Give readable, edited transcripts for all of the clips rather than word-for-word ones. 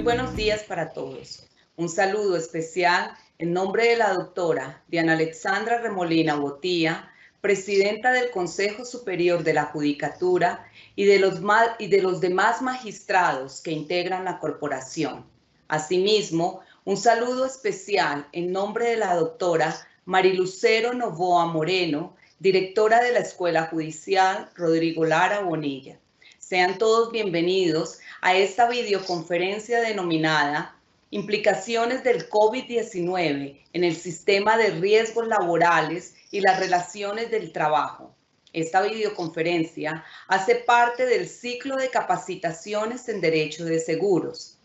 buenos días para todos. Un saludo especial en nombre de la doctora Diana Alexandra Remolina Botía, presidenta del Consejo Superior de la Judicatura y de los demás magistrados que integran la corporación. Asimismo, un saludo especial en nombre de la doctora Marilucero Novoa Moreno, directora de la Escuela Judicial Rodrigo Lara Bonilla. Sean todos bienvenidos a esta videoconferencia denominada Implicaciones del COVID-19 en el sistema de riesgos laborales y las relaciones del trabajo. Esta videoconferencia hace parte del ciclo de capacitaciones en Derecho de Seguros.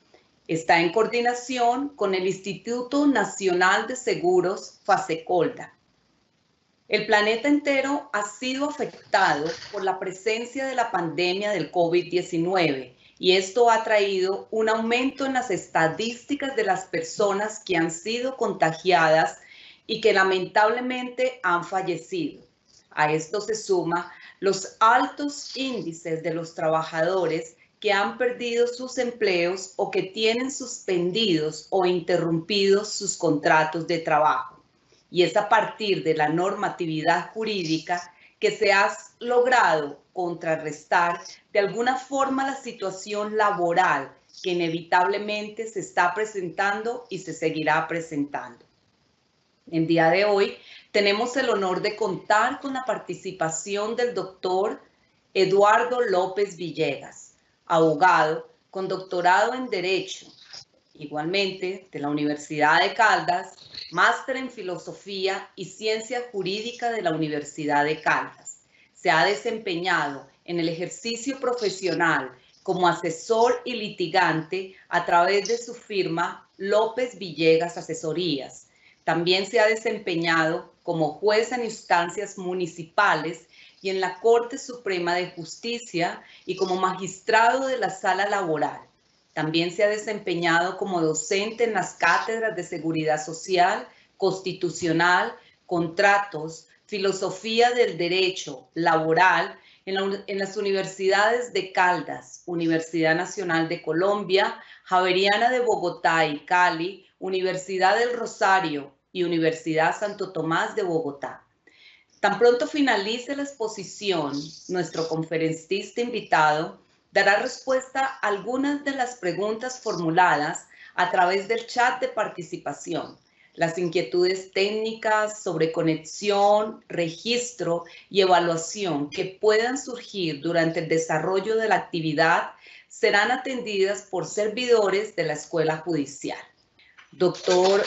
Está en coordinación con el Instituto Nacional de Seguros, FASECOLDA. El planeta entero ha sido afectado por la presencia de la pandemia del COVID-19 y esto ha traído un aumento en las estadísticas de las personas que han sido contagiadas y que lamentablemente han fallecido. A esto se suma los altos índices de los trabajadores que han perdido sus empleos o que tienen suspendidos o interrumpidos sus contratos de trabajo. Y es a partir de la normatividad jurídica que se ha logrado contrarrestar de alguna forma la situación laboral que inevitablemente se está presentando y se seguirá presentando. En día de hoy tenemos el honor de contar con la participación del doctor Eduardo López Villegas, abogado con doctorado en Derecho, igualmente de la Universidad de Caldas, máster en Filosofía y Ciencia Jurídica de la Universidad de Caldas. Se ha desempeñado en el ejercicio profesional como asesor y litigante a través de su firma López Villegas Asesorías. También se ha desempeñado como juez en instancias municipales y en la Corte Suprema de Justicia y como magistrado de la Sala Laboral. También se ha desempeñado como docente en las cátedras de Seguridad Social, Constitucional, Contratos, Filosofía del Derecho, Laboral, en las universidades de Caldas, Universidad Nacional de Colombia, Javeriana de Bogotá y Cali, Universidad del Rosario y Universidad Santo Tomás de Bogotá. Tan pronto finalice la exposición, nuestro conferencista invitado dará respuesta a algunas de las preguntas formuladas a través del chat de participación. Las inquietudes técnicas sobre conexión, registro y evaluación que puedan surgir durante el desarrollo de la actividad serán atendidas por servidores de la Escuela Judicial. Doctor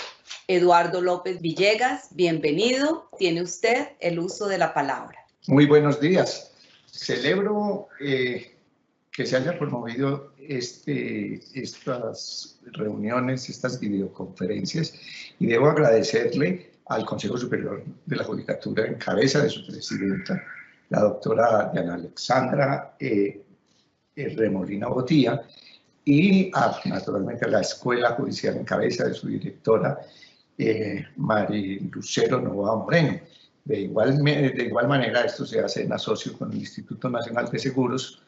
Eduardo López Villegas, bienvenido. Tiene usted el uso de la palabra. Muy buenos días. Celebro que se haya promovido estas reuniones, estas videoconferencias, y debo agradecerle al Consejo Superior de la Judicatura en cabeza de su presidenta, la doctora Diana Alexandra Remolina Botía, y naturalmente a la Escuela Judicial en cabeza de su directora, Marilucero Novoa Moreno. De igual manera, esto se hace en asocio con el Instituto Nacional de Seguros,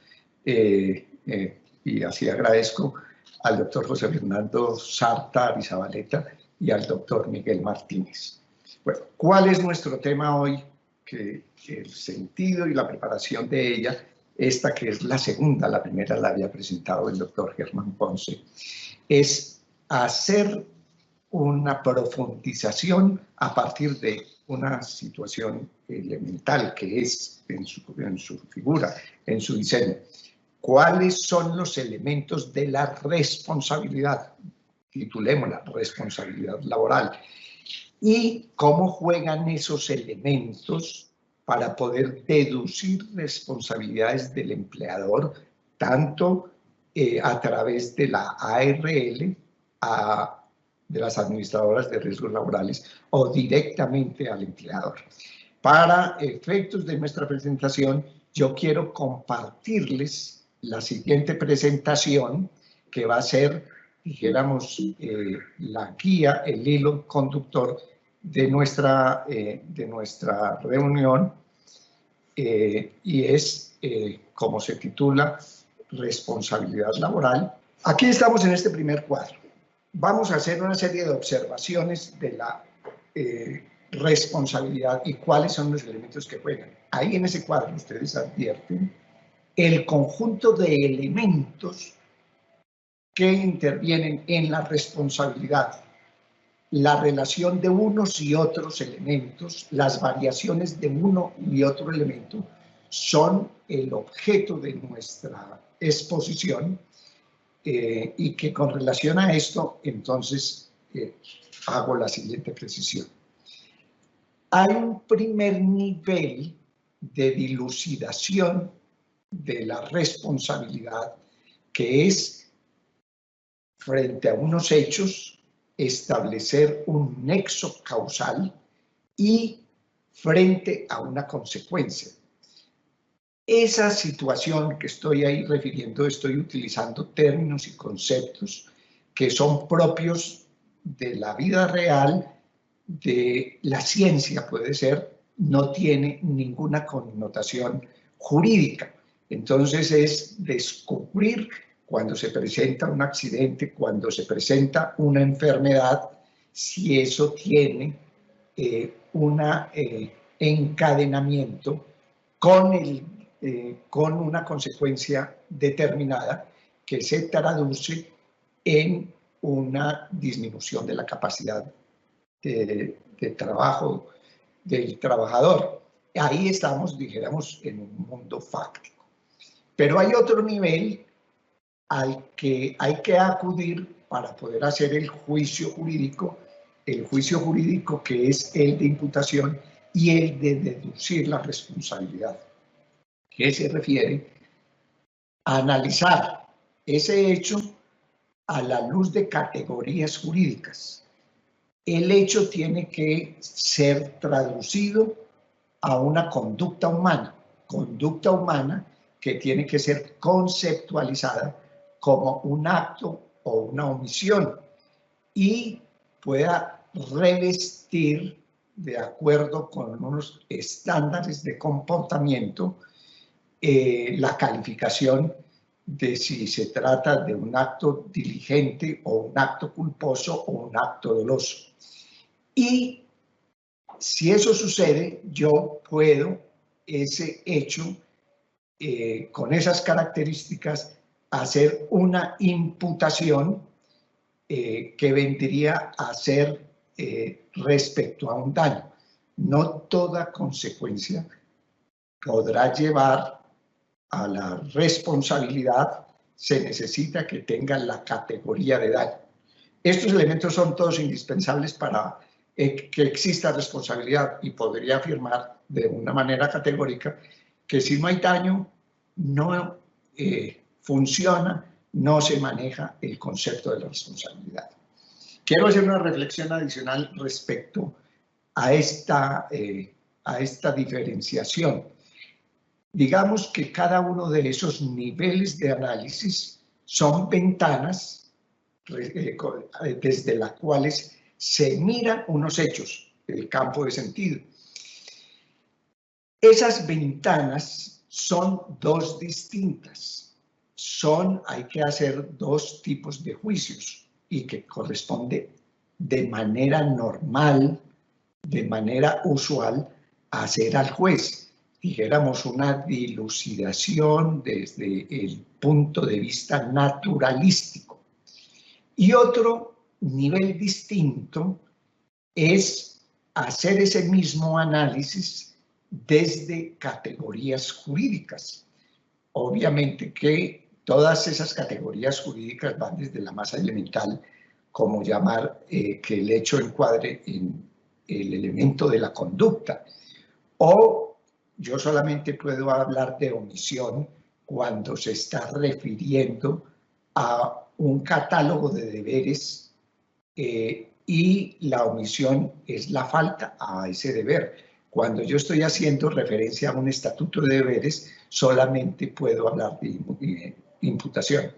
y así agradezco al doctor José Fernando Sarta Arizabaleta y al doctor Miguel Martínez. Bueno, ¿cuál es nuestro tema hoy? Que el sentido y la preparación de ella, esta que es la segunda, la primera la había presentado el doctor Germán Ponce, es hacer una profundización a partir de una situación elemental que es en su figura, en su diseño. ¿Cuáles son los elementos de la responsabilidad? Titulémosla responsabilidad laboral. Y cómo juegan esos elementos para poder deducir responsabilidades del empleador, tanto a través de la ARL, de las administradoras de riesgos laborales, o directamente al empleador. Para efectos de nuestra presentación, yo quiero compartirles la siguiente presentación, que va a ser, dijéramos, la guía, el hilo conductor de nuestra reunión, y es, como se titula, responsabilidad laboral Aquí estamos en este primer cuadro. Vamos a hacer una serie de observaciones de la responsabilidad y cuáles son los elementos que juegan. Ahí en ese cuadro ustedes advierten el conjunto de elementos que intervienen en la responsabilidad, la relación de unos y otros elementos, las variaciones de uno y otro elemento son el objeto de nuestra exposición y que con relación a esto, entonces, hago la siguiente precisión. Hay un primer nivel de dilucidación de la responsabilidad que es, frente a unos hechos, establecer un nexo causal y frente a una consecuencia. Esa situación que estoy ahí refiriendo, estoy utilizando términos y conceptos que son propios de la vida real, de la ciencia puede ser, no tiene ninguna connotación jurídica. Entonces es descubrir cuando se presenta un accidente, cuando se presenta una enfermedad, si eso tiene un encadenamiento con una consecuencia determinada que se traduce en una disminución de la capacidad de trabajo del trabajador. Ahí estamos, dijéramos, en un mundo fáctico. Pero hay otro nivel al que hay que acudir para poder hacer el juicio jurídico que es el de imputación y el de deducir la responsabilidad, que se refiere a analizar ese hecho a la luz de categorías jurídicas. El hecho tiene que ser traducido a una conducta humana que tiene que ser conceptualizada como un acto o una omisión y pueda revestir, de acuerdo con unos estándares de comportamiento, la calificación de si se trata de un acto diligente o un acto culposo o un acto doloso. Y si eso sucede, yo puedo ese hecho, con esas características, hacer una imputación que vendría a ser respecto a un daño. No toda consecuencia podrá llevar a la responsabilidad, se necesita que tenga la categoría de daño. Estos elementos son todos indispensables para que exista responsabilidad y podría afirmar de una manera categórica que si no hay daño, no funciona, no se maneja el concepto de la responsabilidad. Quiero hacer una reflexión adicional respecto a esta diferenciación. Digamos que cada uno de esos niveles de análisis son ventanas desde las cuales se miran unos hechos, el campo de sentido. Esas ventanas son dos distintas. Hay que hacer dos tipos de juicios y que corresponde de manera normal, de manera usual, a hacer al juez. Dijéramos una dilucidación desde el punto de vista naturalístico. Y otro nivel distinto es hacer ese mismo análisis desde categorías jurídicas. Obviamente que todas esas categorías jurídicas van desde la más elemental, como llamar que el hecho encuadre en el elemento de la conducta, o yo solamente puedo hablar de omisión cuando se está refiriendo a un catálogo de deberes y la omisión es la falta a ese deber. Cuando yo estoy haciendo referencia a un estatuto de deberes, solamente puedo hablar de imputación.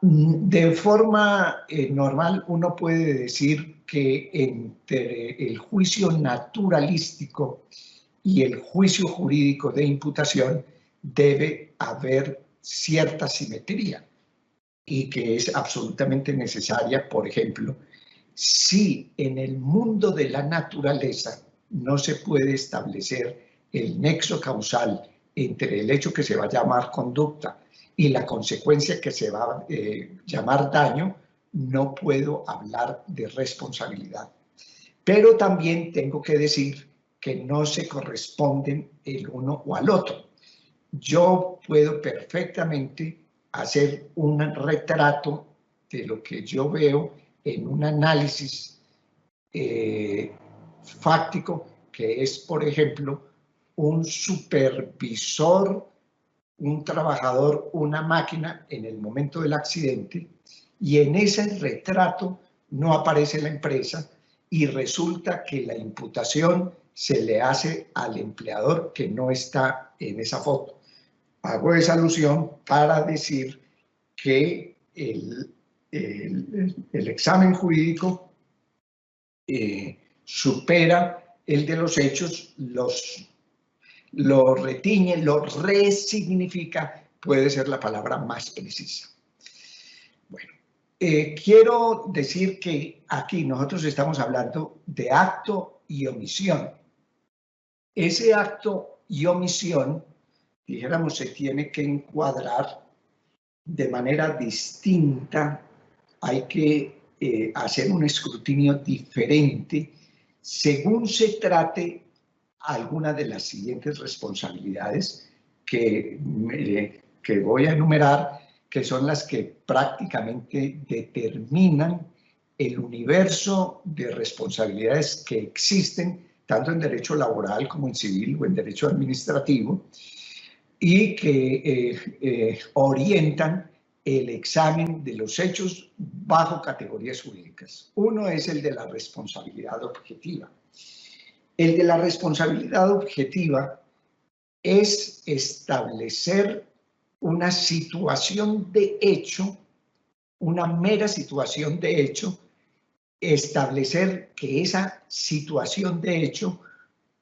De forma normal, uno puede decir que entre el juicio naturalístico y el juicio jurídico de imputación debe haber cierta simetría. y que es absolutamente necesaria. Por ejemplo, si en el mundo de la naturaleza no se puede establecer el nexo causal entre el hecho que se va a llamar conducta y la consecuencia que se va a llamar daño, no puedo hablar de responsabilidad. Pero también tengo que decir que no se corresponden el uno o al otro. Yo puedo perfectamente hacer un retrato de lo que yo veo en un análisis fáctico, que es, por ejemplo, un supervisor, un trabajador, una máquina en el momento del accidente, y en ese retrato no aparece la empresa y resulta que la imputación se le hace al empleador que no está en esa foto. Hago esa alusión para decir que el examen jurídico supera el de los hechos, lo retiñe, lo resignifica, puede ser la palabra más precisa. Bueno, quiero decir que aquí nosotros estamos hablando de acto y omisión. Ese acto y omisión, dijéramos, se tiene que encuadrar de manera distinta. Hay que hacer un escrutinio diferente según se trate alguna de las siguientes responsabilidades que voy a enumerar, que son las que prácticamente determinan el universo de responsabilidades que existen tanto en derecho laboral como en civil o en derecho administrativo, y que orientan el examen de los hechos bajo categorías jurídicas. Uno es el de la responsabilidad objetiva. El de la responsabilidad objetiva es establecer una situación de hecho, una mera situación de hecho, establecer que esa situación de hecho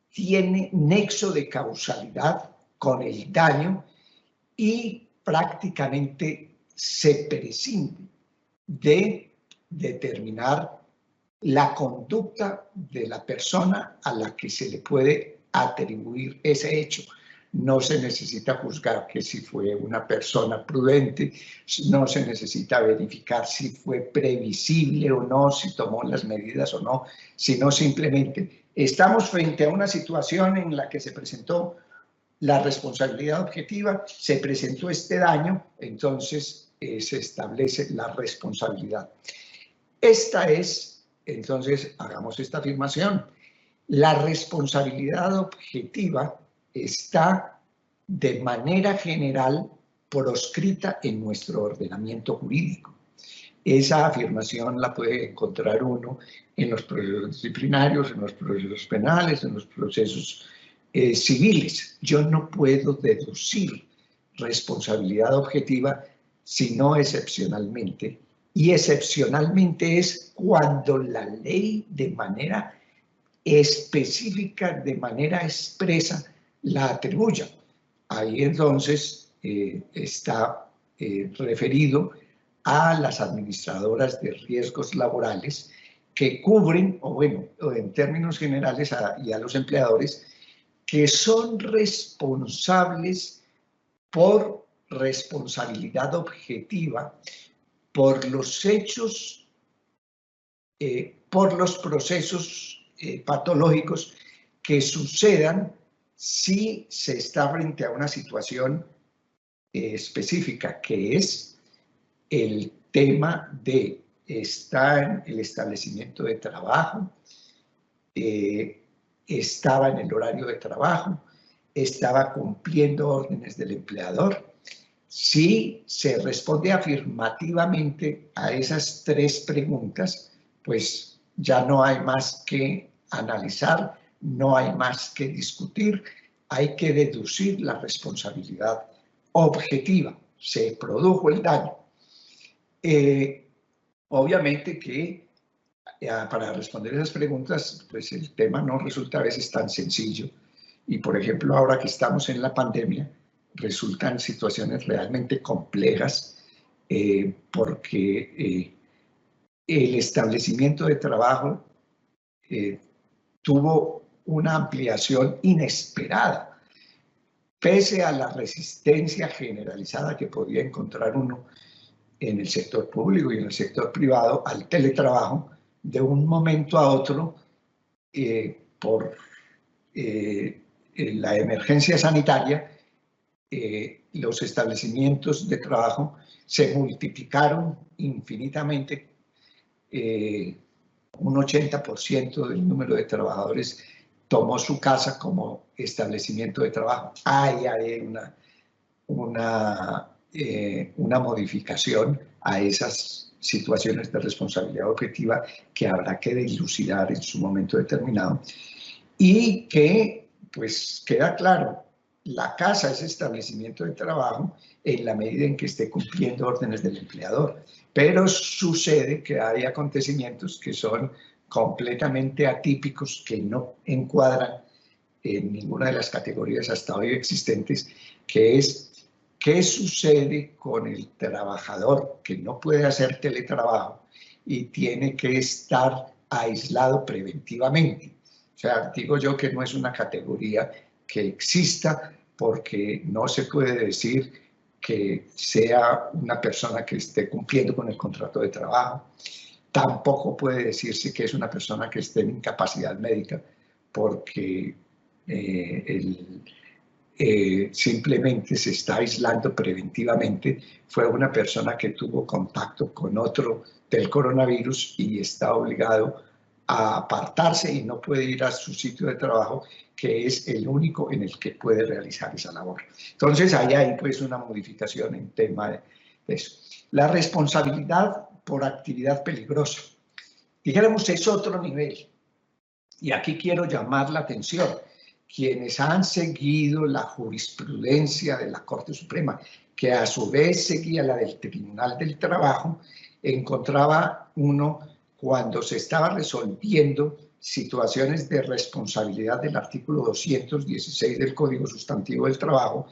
tiene nexo de causalidad con el daño y prácticamente se prescinde de determinar la conducta de la persona a la que se le puede atribuir ese hecho. No se necesita juzgar que si fue una persona prudente, no se necesita verificar si fue previsible o no, si tomó las medidas o no, sino simplemente estamos frente a una situación en la que se presentó la responsabilidad objetiva, se presentó este daño, entonces se establece la responsabilidad. Esta es, entonces, hagamos esta afirmación, la responsabilidad objetiva está de manera general proscrita en nuestro ordenamiento jurídico. Esa afirmación la puede encontrar uno en los procesos disciplinarios, en los procesos penales, en los procesos civiles. Yo no puedo deducir responsabilidad objetiva sino excepcionalmente. Y excepcionalmente es cuando la ley de manera específica, de manera expresa, la atribuya. Ahí entonces está referido a las administradoras de riesgos laborales que cubren, o bueno, en términos generales, y a los empleadores que son responsables por responsabilidad objetiva por los hechos, por los procesos patológicos que sucedan si se está frente a una situación específica, que es el tema de estar en el establecimiento de trabajo, estaba en el horario de trabajo, estaba cumpliendo órdenes del empleador. Si se responde afirmativamente a esas tres preguntas, pues ya no hay más que analizar, no hay más que discutir, hay que deducir la responsabilidad objetiva. Se produjo el daño. Obviamente que para responder esas preguntas, pues el tema no resulta a veces tan sencillo. Y por ejemplo, ahora que estamos en la pandemia, resultan situaciones realmente complejas porque el establecimiento de trabajo tuvo una ampliación inesperada, pese a la resistencia generalizada que podía encontrar uno en el sector público y en el sector privado al teletrabajo. De un momento a otro, por la emergencia sanitaria, los establecimientos de trabajo se multiplicaron infinitamente. Un 80% del número de trabajadores tomó su casa como establecimiento de trabajo. Hay una modificación a esas situaciones de responsabilidad objetiva que habrá que dilucidar en su momento determinado, y que pues queda claro, la casa es establecimiento de trabajo en la medida en que esté cumpliendo órdenes del empleador, pero sucede que hay acontecimientos que son completamente atípicos, que no encuadran en ninguna de las categorías hasta hoy existentes, que es qué sucede con el trabajador que no puede hacer teletrabajo y tiene que estar aislado preventivamente. O sea, digo yo que no es una categoría que exista, porque no se puede decir que sea una persona que esté cumpliendo con el contrato de trabajo. Tampoco puede decirse que es una persona que esté en incapacidad médica, porque simplemente se está aislando preventivamente. Fue una persona que tuvo contacto con otro del coronavirus y está obligado a apartarse y no puede ir a su sitio de trabajo, que es el único en el que puede realizar esa labor. Entonces, ahí hay pues una modificación en tema de eso. La responsabilidad por actividad peligrosa, dijéramos, es otro nivel. Y aquí quiero llamar la atención. Quienes han seguido la jurisprudencia de la Corte Suprema, que a su vez seguía la del Tribunal del Trabajo, encontraba uno, cuando se estaba resolviendo situaciones de responsabilidad del artículo 216 del Código Sustantivo del Trabajo,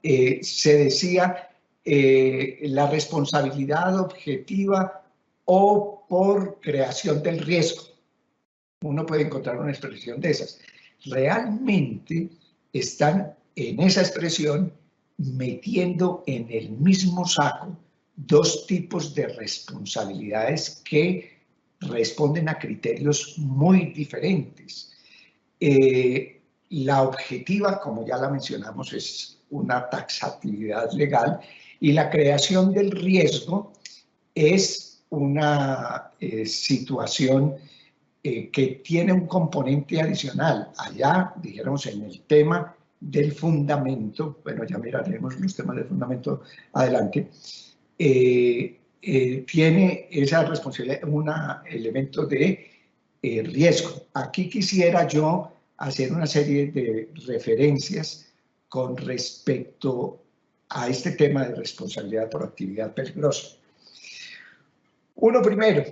se decía la responsabilidad objetiva o por creación del riesgo. Uno puede encontrar una expresión de esas. Realmente están en esa expresión metiendo en el mismo saco dos tipos de responsabilidades que responden a criterios muy diferentes. La objetiva, como ya la mencionamos, es una taxatividad legal, y la creación del riesgo es una situación que tiene un componente adicional. Allá, dijéramos, en el tema del fundamento, bueno, ya miraremos los temas del fundamento adelante, tiene esa responsabilidad, un elemento de riesgo. Aquí quisiera yo hacer una serie de referencias con respecto a este tema de responsabilidad por actividad peligrosa. Uno primero,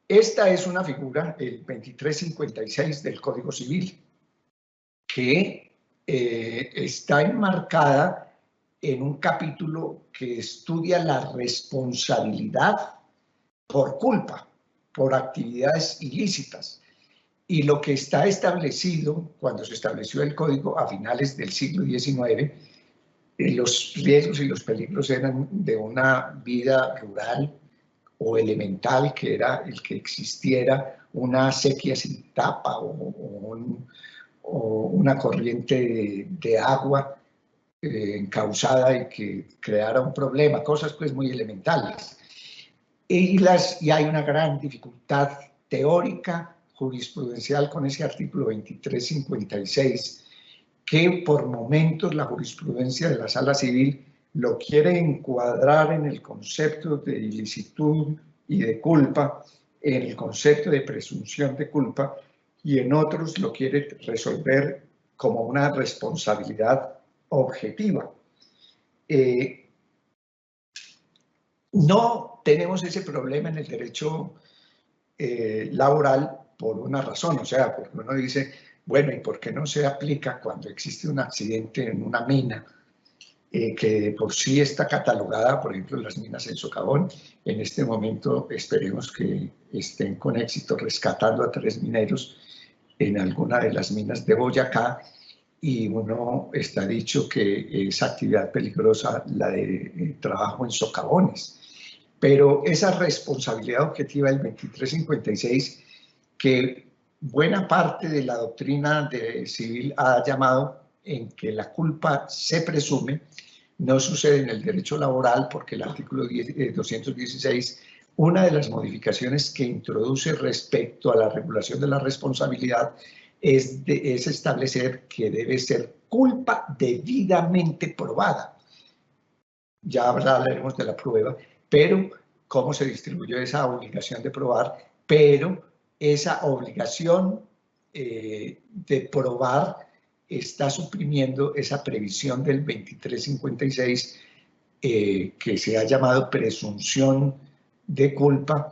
esta es una figura, el 2356 del Código Civil, que está enmarcada en un capítulo que estudia la responsabilidad por culpa, por actividades ilícitas. Y lo que está establecido, cuando se estableció el Código a finales del siglo XIX, los riesgos y los peligros eran de una vida rural o elemental, que era el que existiera una sequía sin tapa o una corriente de agua encauzada y que creara un problema, cosas pues muy elementales. Y hay una gran dificultad teórica, jurisprudencial, con ese artículo 2356, que por momentos la jurisprudencia de la Sala Civil lo quiere encuadrar en el concepto de ilicitud y de culpa, en el concepto de presunción de culpa, y en otros lo quiere resolver como una responsabilidad objetiva. No tenemos ese problema en el derecho laboral por una razón, o sea, porque uno dice, bueno, ¿y por qué no se aplica cuando existe un accidente en una mina? que por sí está catalogada, por ejemplo, las minas El Socavón. En este momento esperemos que estén con éxito rescatando a 3 mineros en alguna de las minas de Boyacá, y uno está dicho que es actividad peligrosa la de trabajo en socavones. Pero esa responsabilidad objetiva del 2356, que buena parte de la doctrina civil ha llamado en que la culpa se presume, no sucede en el derecho laboral, porque el artículo 216, una de las modificaciones que introduce respecto a la regulación de la responsabilidad es establecer que debe ser culpa debidamente probada. Ya hablaremos de la prueba, pero cómo se distribuyó esa obligación de probar, pero esa obligación de probar está suprimiendo esa previsión del 2356 que se ha llamado presunción de culpa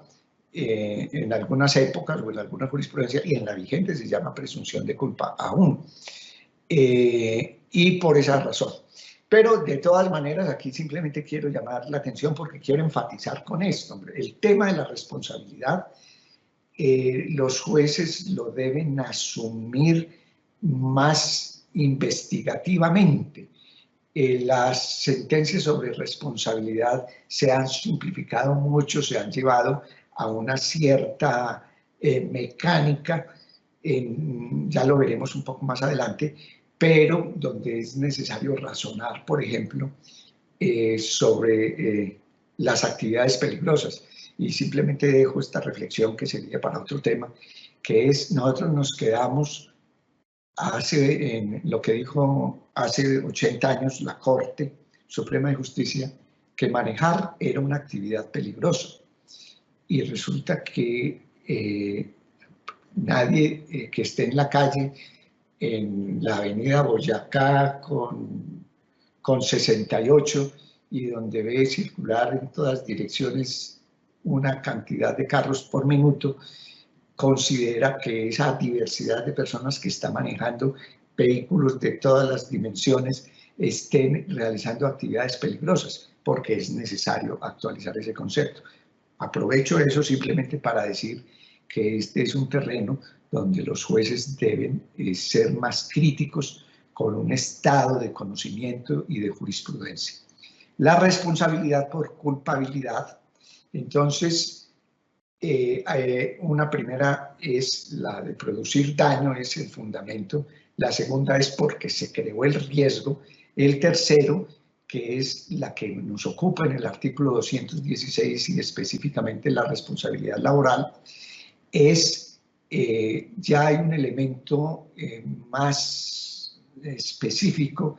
en algunas épocas o en alguna jurisprudencia, y en la vigente se llama presunción de culpa aún. Y por esa razón. Pero de todas maneras, aquí simplemente quiero llamar la atención porque quiero enfatizar con esto. El tema de la responsabilidad, los jueces lo deben asumir más investigativamente. Las sentencias sobre responsabilidad se han simplificado mucho, se han llevado a una cierta mecánica, ya lo veremos un poco más adelante, pero donde es necesario razonar, por ejemplo, sobre las actividades peligrosas. Y simplemente dejo esta reflexión que sería para otro tema, que es nosotros nos quedamos en lo que dijo hace 80 años la Corte Suprema de Justicia, que manejar era una actividad peligrosa. Y resulta que nadie que esté en la calle, en la avenida Boyacá con 68, y donde ve circular en todas direcciones una cantidad de carros por minuto, considera que esa diversidad de personas que está manejando vehículos de todas las dimensiones estén realizando actividades peligrosas, porque es necesario actualizar ese concepto. Aprovecho eso simplemente para decir que este es un terreno donde los jueces deben ser más críticos con un estado de conocimiento y de jurisprudencia. La responsabilidad por culpabilidad, entonces, una primera es la de producir daño, es el fundamento. La segunda es porque se creó el riesgo. El tercero, que es la que nos ocupa en el artículo 216 y específicamente la responsabilidad laboral, es ya hay un elemento más específico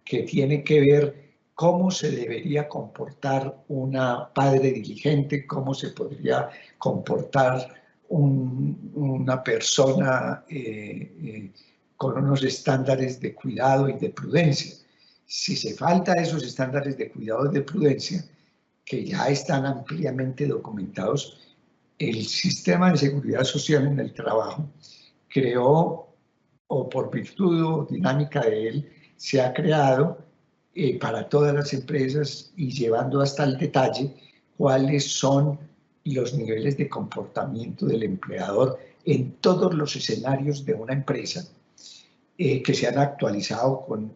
que tiene que ver cómo se debería comportar una padre diligente, cómo se podría comportar una persona con unos estándares de cuidado y de prudencia. Si se falta esos estándares de cuidado y de prudencia, que ya están ampliamente documentados, el sistema de seguridad social en el trabajo creó, o por virtud o dinámica de él, se ha creado para todas las empresas, y llevando hasta el detalle cuáles son los niveles de comportamiento del empleador en todos los escenarios de una empresa, que se han actualizado con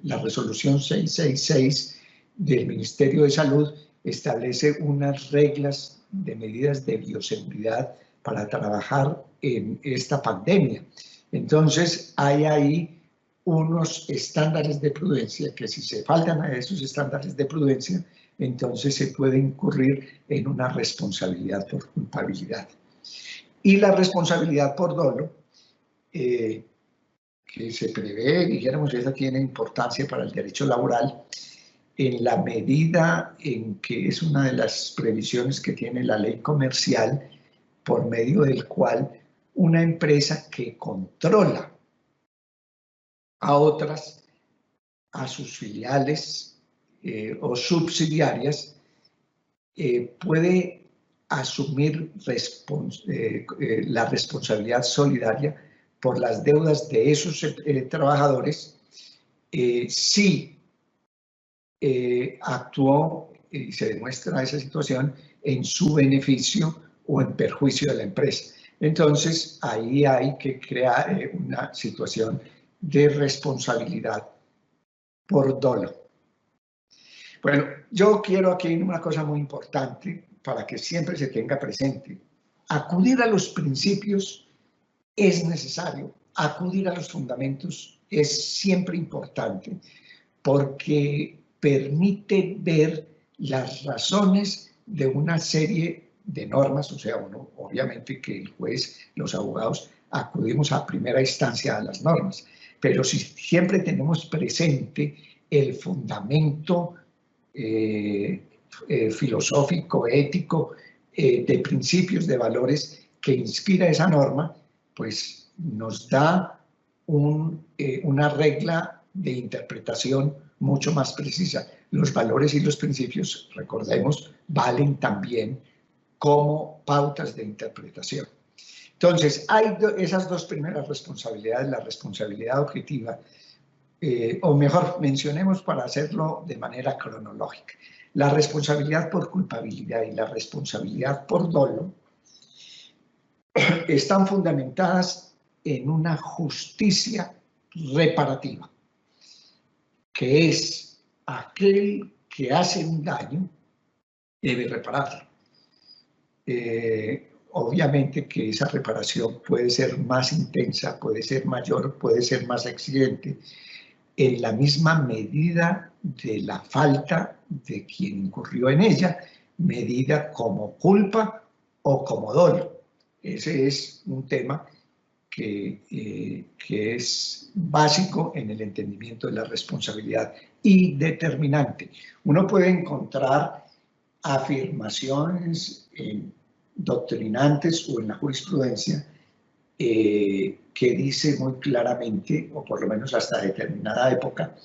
la resolución 666 del Ministerio de Salud. Establece unas reglas de medidas de bioseguridad para trabajar en esta pandemia. Entonces, hay ahí unos estándares de prudencia que, si se faltan a esos estándares de prudencia, entonces se puede incurrir en una responsabilidad por culpabilidad. Y la responsabilidad por dolo, que se prevé, dijéramos, esa tiene importancia para el derecho laboral, en la medida en que es una de las previsiones que tiene la ley comercial, por medio del cual una empresa que controla a otras, a sus filiales o subsidiarias, puede asumir la responsabilidad solidaria por las deudas de esos trabajadores si actuó y se demuestra esa situación en su beneficio o en perjuicio de la empresa. Entonces, ahí hay que crear una situación de responsabilidad por dolo. Bueno, yo quiero aquí una cosa muy importante para que siempre se tenga presente. Acudir a los principios es necesario, acudir a los fundamentos es siempre importante porque permite ver las razones de una serie de normas, o sea, uno, obviamente que el juez, los abogados, acudimos a primera instancia a las normas, pero si siempre tenemos presente el fundamento filosófico, ético, de principios, de valores que inspira esa norma, pues nos da una regla de interpretación mucho más precisa. Los valores y los principios, recordemos, valen también como pautas de interpretación. Entonces, hay esas dos primeras responsabilidades, la responsabilidad objetiva, o mejor, mencionemos para hacerlo de manera cronológica. La responsabilidad por culpabilidad y la responsabilidad por dolo están fundamentadas en una justicia reparativa, que es aquel que hace un daño debe repararlo. Obviamente que esa reparación puede ser más intensa, puede ser mayor, puede ser más exigente, en la misma medida de la falta de quien incurrió en ella, medida como culpa o como dolo. Ese es un tema que es básico en el entendimiento de la responsabilidad y determinante. Uno puede encontrar afirmaciones doctrinantes o en la jurisprudencia que dice muy claramente, o por lo menos hasta determinada época,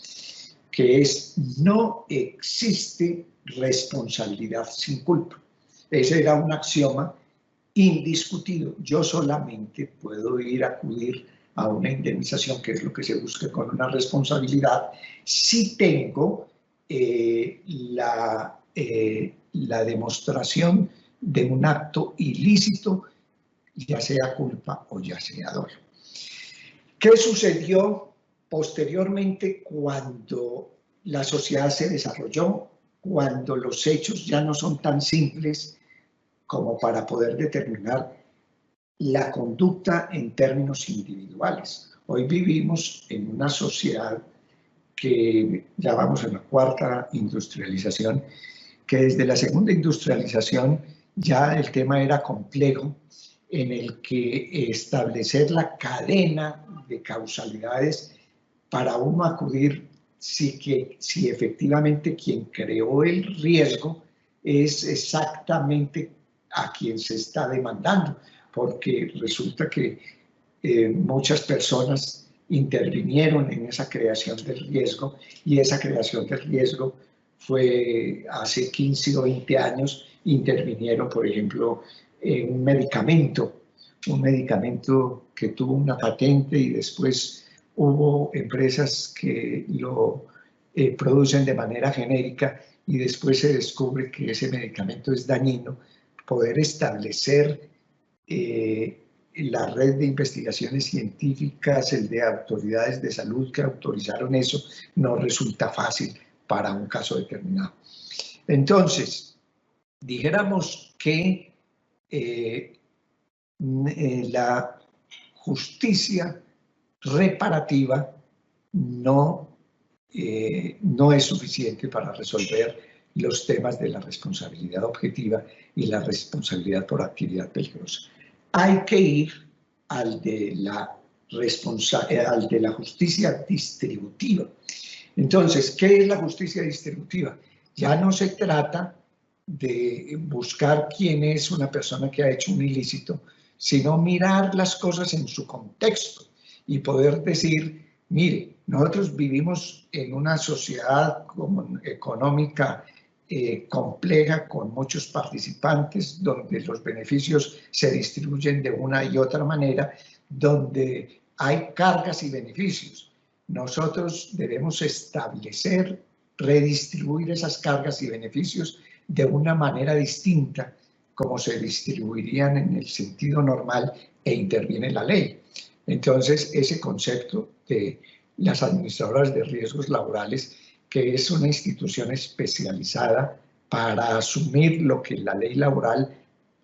que es no existe responsabilidad sin culpa. Ese era un axioma indiscutido. Yo solamente puedo acudir a una indemnización, que es lo que se busca con una responsabilidad, si tengo la demostración de un acto ilícito, ya sea culpa o ya sea dolo. ¿Qué sucedió posteriormente cuando la sociedad se desarrolló, cuando los hechos ya no son tan simples como para poder determinar la conducta en términos individuales? Hoy vivimos en una sociedad que ya vamos en la cuarta industrialización, que desde la segunda industrialización ya el tema era complejo, en el que establecer la cadena de causalidades para uno acudir si efectivamente quien creó el riesgo es exactamente a quien se está demandando, porque resulta que muchas personas intervinieron en esa creación del riesgo y esa creación del riesgo fue hace 15 o 20 años, intervinieron, por ejemplo, un medicamento que tuvo una patente y después hubo empresas que lo producen de manera genérica y después se descubre que ese medicamento es dañino. Poder establecer la red de investigaciones científicas, el de autoridades de salud que autorizaron eso, no resulta fácil para un caso determinado. Entonces, dijéramos que la justicia reparativa no es suficiente para resolver los temas de la responsabilidad objetiva y la responsabilidad por actividad peligrosa. Hay que ir al de la justicia distributiva. Entonces, ¿qué es la justicia distributiva? Ya no se trata de buscar quién es una persona que ha hecho un ilícito, sino mirar las cosas en su contexto y poder decir, mire, nosotros vivimos en una sociedad económica compleja, con muchos participantes, donde los beneficios se distribuyen de una y otra manera, donde hay cargas y beneficios. Nosotros debemos establecer redistribuir esas cargas y beneficios de una manera distinta como se distribuirían en el sentido normal e interviene la ley. Entonces, ese concepto de las administradoras de riesgos laborales, que es una institución especializada para asumir lo que la ley laboral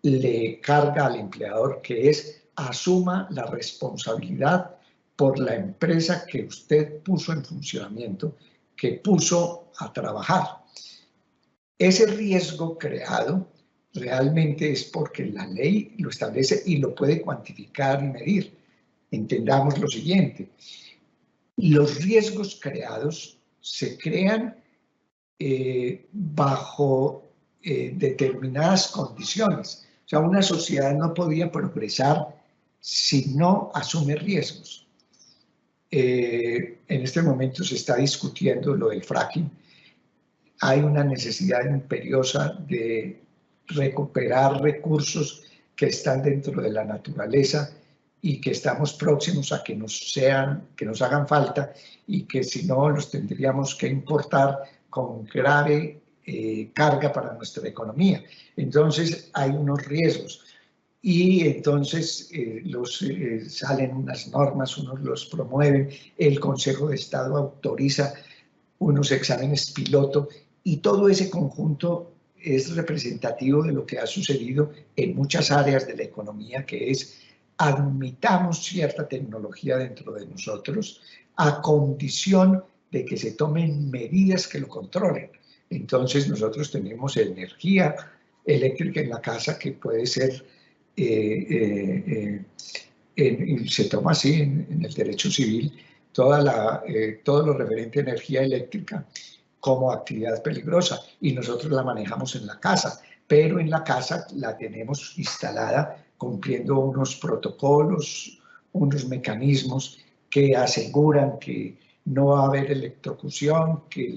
le carga al empleador, que es asuma la responsabilidad por la empresa que usted puso en funcionamiento, que puso a trabajar. Ese riesgo creado realmente es porque la ley lo establece y lo puede cuantificar y medir. Entendamos lo siguiente: los riesgos creados se crean bajo determinadas condiciones. O sea, una sociedad no podía progresar si no asume riesgos. En este momento se está discutiendo lo del fracking. Hay una necesidad imperiosa de recuperar recursos que están dentro de la naturaleza y que estamos próximos a que nos hagan falta, y que si no los tendríamos que importar con grave carga para nuestra economía. Entonces hay unos riesgos y entonces salen unas normas, unos los promueven, el Consejo de Estado autoriza unos exámenes piloto, y todo ese conjunto es representativo de lo que ha sucedido en muchas áreas de la economía, que es: admitamos cierta tecnología dentro de nosotros a condición de que se tomen medidas que lo controlen. Entonces nosotros tenemos energía eléctrica en la casa que puede ser, se toma así en el derecho civil, todo lo referente a energía eléctrica como actividad peligrosa, y nosotros la manejamos en la casa, pero en la casa la tenemos instalada cumpliendo unos protocolos, unos mecanismos que aseguran que no va a haber electrocución, que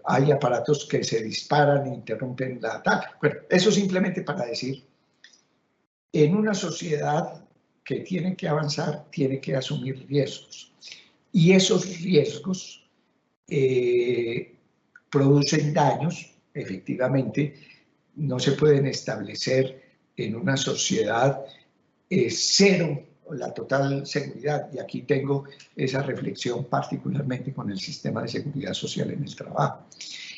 hay aparatos que se disparan e interrumpen la ataque. Bueno, eso simplemente para decir, en una sociedad que tiene que avanzar, tiene que asumir riesgos. Y esos riesgos producen daños, efectivamente. No se pueden establecer en una sociedad cero, la total seguridad. Y aquí tengo esa reflexión particularmente con el sistema de seguridad social en el trabajo.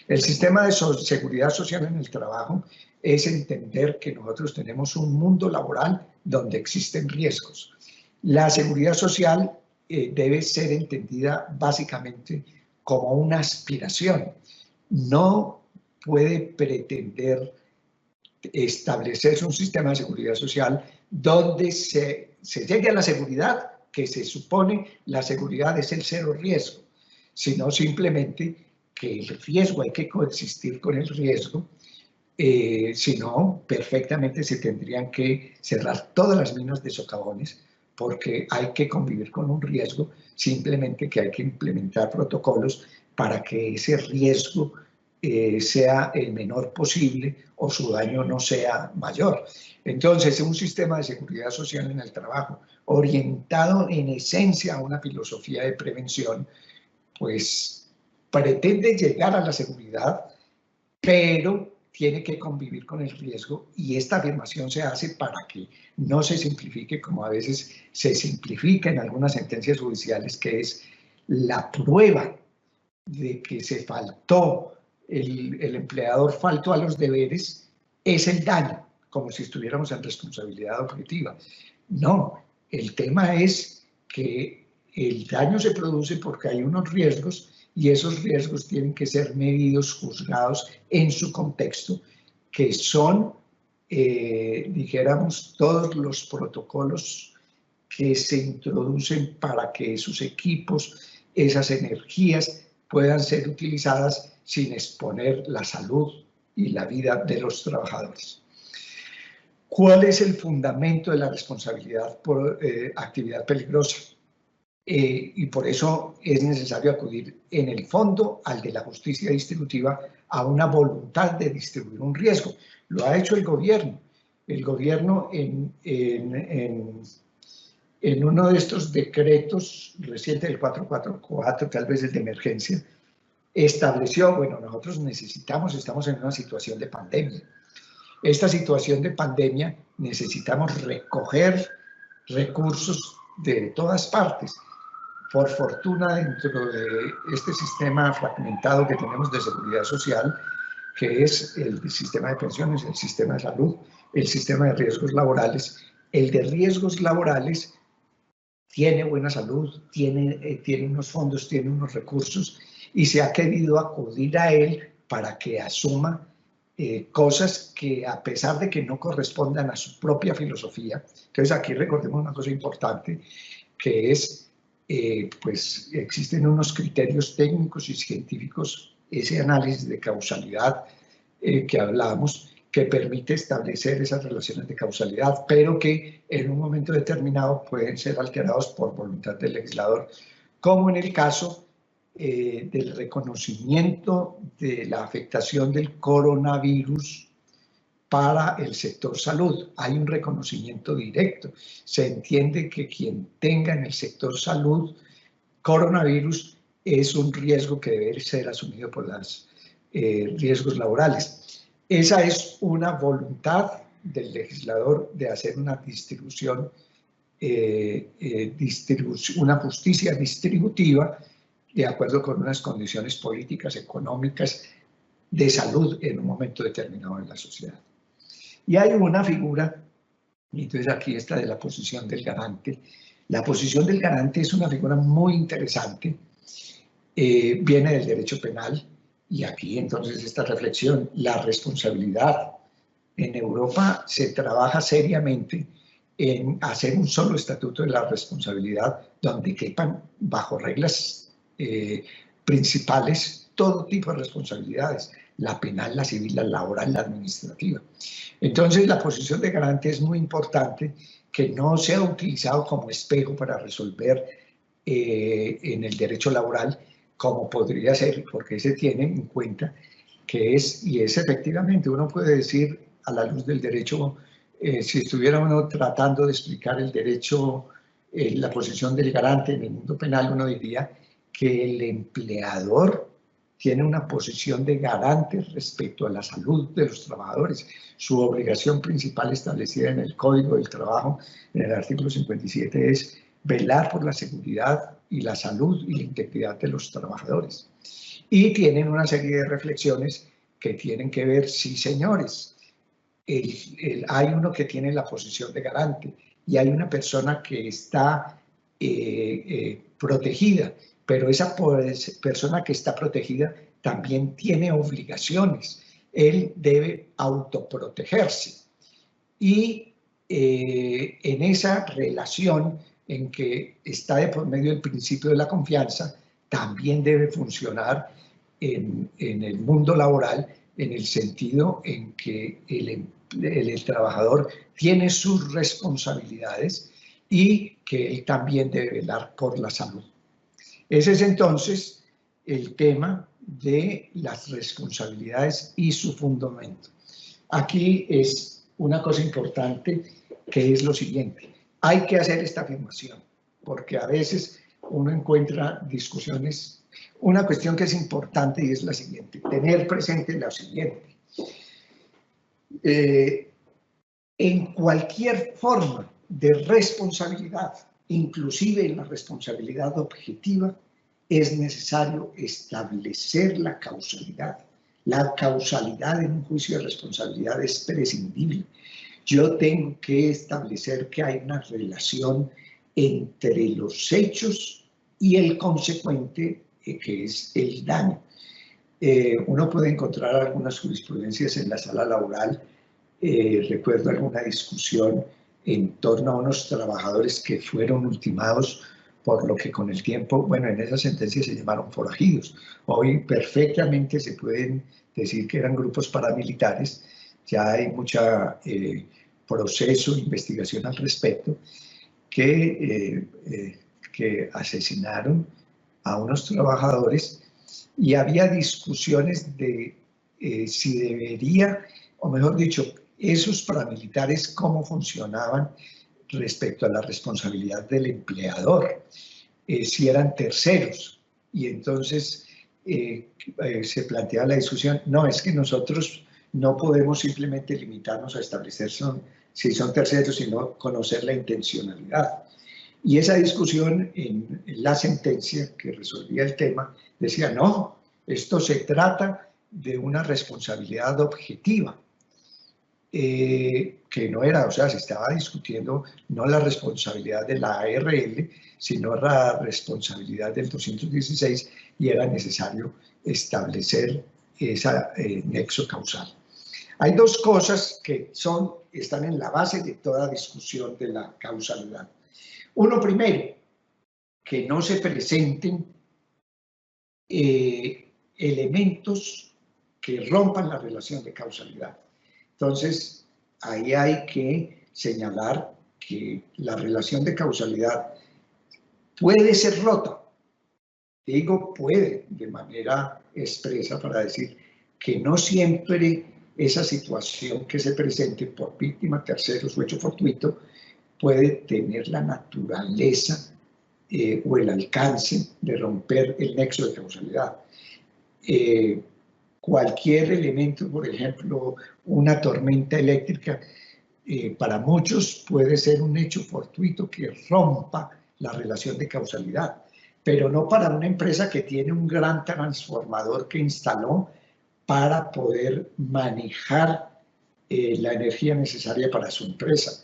El sistema de seguridad social en el trabajo es entender que nosotros tenemos un mundo laboral donde existen riesgos. La seguridad social debe ser entendida básicamente como una aspiración. No puede pretender establecerse un sistema de seguridad social donde se llegue a la seguridad, que se supone la seguridad es el cero riesgo, sino simplemente que el riesgo hay que coexistir con el riesgo. Si no, perfectamente se tendrían que cerrar todas las minas de socavones, porque hay que convivir con un riesgo, simplemente que hay que implementar protocolos para que ese riesgo sea el menor posible o su daño no sea mayor. Entonces, un sistema de seguridad social en el trabajo orientado en esencia a una filosofía de prevención, pues pretende llegar a la seguridad, pero tiene que convivir con el riesgo, y esta afirmación se hace para que no se simplifique como a veces se simplifica en algunas sentencias judiciales, que es la prueba de que se faltó, el empleador faltó a los deberes, es el daño, como si estuviéramos en responsabilidad objetiva. No, el tema es que el daño se produce porque hay unos riesgos, y esos riesgos tienen que ser medidos, juzgados en su contexto, que son, dijéramos, todos los protocolos que se introducen para que esos equipos, esas energías puedan ser utilizadas sin exponer la salud y la vida de los trabajadores. ¿Cuál es el fundamento de la responsabilidad por actividad peligrosa? Y por eso es necesario acudir en el fondo al de la justicia distributiva, a una voluntad de distribuir un riesgo. Lo ha hecho el gobierno. El gobierno en uno de estos decretos recientes del 444, tal vez el de emergencia, estableció, bueno, nosotros estamos en una situación de pandemia. Esta situación de pandemia necesitamos recoger recursos de todas partes. Por fortuna, dentro de este sistema fragmentado que tenemos de seguridad social, que es el sistema de pensiones, el sistema de salud, el sistema de riesgos laborales, el de riesgos laborales tiene buena salud, tiene unos fondos, tiene unos recursos, y se ha querido acudir a él para que asuma cosas que, a pesar de que no correspondan a su propia filosofía. Entonces aquí recordemos una cosa importante, que es, pues existen unos criterios técnicos y científicos, ese análisis de causalidad que hablábamos, que permite establecer esas relaciones de causalidad, pero que en un momento determinado pueden ser alterados por voluntad del legislador, como en el caso del reconocimiento de la afectación del coronavirus para el sector salud. Hay un reconocimiento directo. Se entiende que quien tenga en el sector salud coronavirus es un riesgo que debe ser asumido por los riesgos laborales. Esa es una voluntad del legislador de hacer una distribución, una justicia distributiva de acuerdo con unas condiciones políticas, económicas, de salud en un momento determinado en la sociedad. Y hay una figura, y entonces aquí está de la posición del garante. La posición del garante es una figura muy interesante, viene del derecho penal, y aquí entonces esta reflexión, la responsabilidad. En Europa se trabaja seriamente en hacer un solo estatuto de la responsabilidad donde quepan bajo reglas principales todo tipo de responsabilidades, la penal, la civil, la laboral, la administrativa. Entonces la posición de garante es muy importante, que no sea utilizado como espejo para resolver en el derecho laboral, como podría ser, porque se tiene en cuenta que es, y es efectivamente, uno puede decir a la luz del derecho, si estuviera uno tratando de explicar el derecho, la posición del garante en el mundo penal, uno diría que el empleador tiene una posición de garante respecto a la salud de los trabajadores. Su obligación principal establecida en el Código del Trabajo, en el artículo 57, es velar por la seguridad y la salud y la integridad de los trabajadores. Y tienen una serie de reflexiones que tienen que ver, sí señores, hay uno que tiene la posición de garante y hay una persona que está protegida, pero esa persona que está protegida también tiene obligaciones. Él debe autoprotegerse. Y en esa relación en que está de por medio el principio de la confianza, también debe funcionar en el mundo laboral, en el sentido en que el trabajador tiene sus responsabilidades y que él también debe velar por la salud. Ese es entonces el tema de las responsabilidades y su fundamento. Aquí es una cosa importante, que es lo siguiente: hay que hacer esta afirmación, porque a veces uno encuentra discusiones. Una cuestión que es importante y es la siguiente: tener presente lo siguiente. En cualquier forma de responsabilidad, inclusive en la responsabilidad objetiva, es necesario establecer la causalidad. La causalidad en un juicio de responsabilidad es prescindible. Yo tengo que establecer que hay una relación entre los hechos y el consecuente, que es el daño. Uno puede encontrar algunas jurisprudencias en la sala laboral. Recuerdo alguna discusión en torno a unos trabajadores que fueron ultimados por lo que con el tiempo, bueno, en esa sentencia se llamaron forajidos. Hoy perfectamente se pueden decir que eran grupos paramilitares. Ya hay mucha proceso, investigación al respecto, que asesinaron a unos trabajadores, y había discusiones de si debería, o mejor dicho, esos paramilitares cómo funcionaban, respecto a la responsabilidad del empleador, si eran terceros. Y entonces se plantea la discusión, no, es que nosotros no podemos simplemente limitarnos a establecer si son terceros, sino conocer la intencionalidad. Y esa discusión en la sentencia que resolvía el tema decía, no, esto se trata de una responsabilidad objetiva, que no era, o sea, se estaba discutiendo no la responsabilidad de la ARL, sino la responsabilidad del 216, y era necesario establecer ese nexo causal. Hay dos cosas que están en la base de toda discusión de la causalidad. Uno, primero, que no se presenten elementos que rompan la relación de causalidad. Entonces, ahí hay que señalar que la relación de causalidad puede ser rota. Digo puede de manera expresa para decir que no siempre esa situación que se presente por víctima, terceros o hecho fortuito puede tener la naturaleza o el alcance de romper el nexo de causalidad. Cualquier elemento, por ejemplo, una tormenta eléctrica, para muchos puede ser un hecho fortuito que rompa la relación de causalidad, pero no para una empresa que tiene un gran transformador que instaló para poder manejar la energía necesaria para su empresa.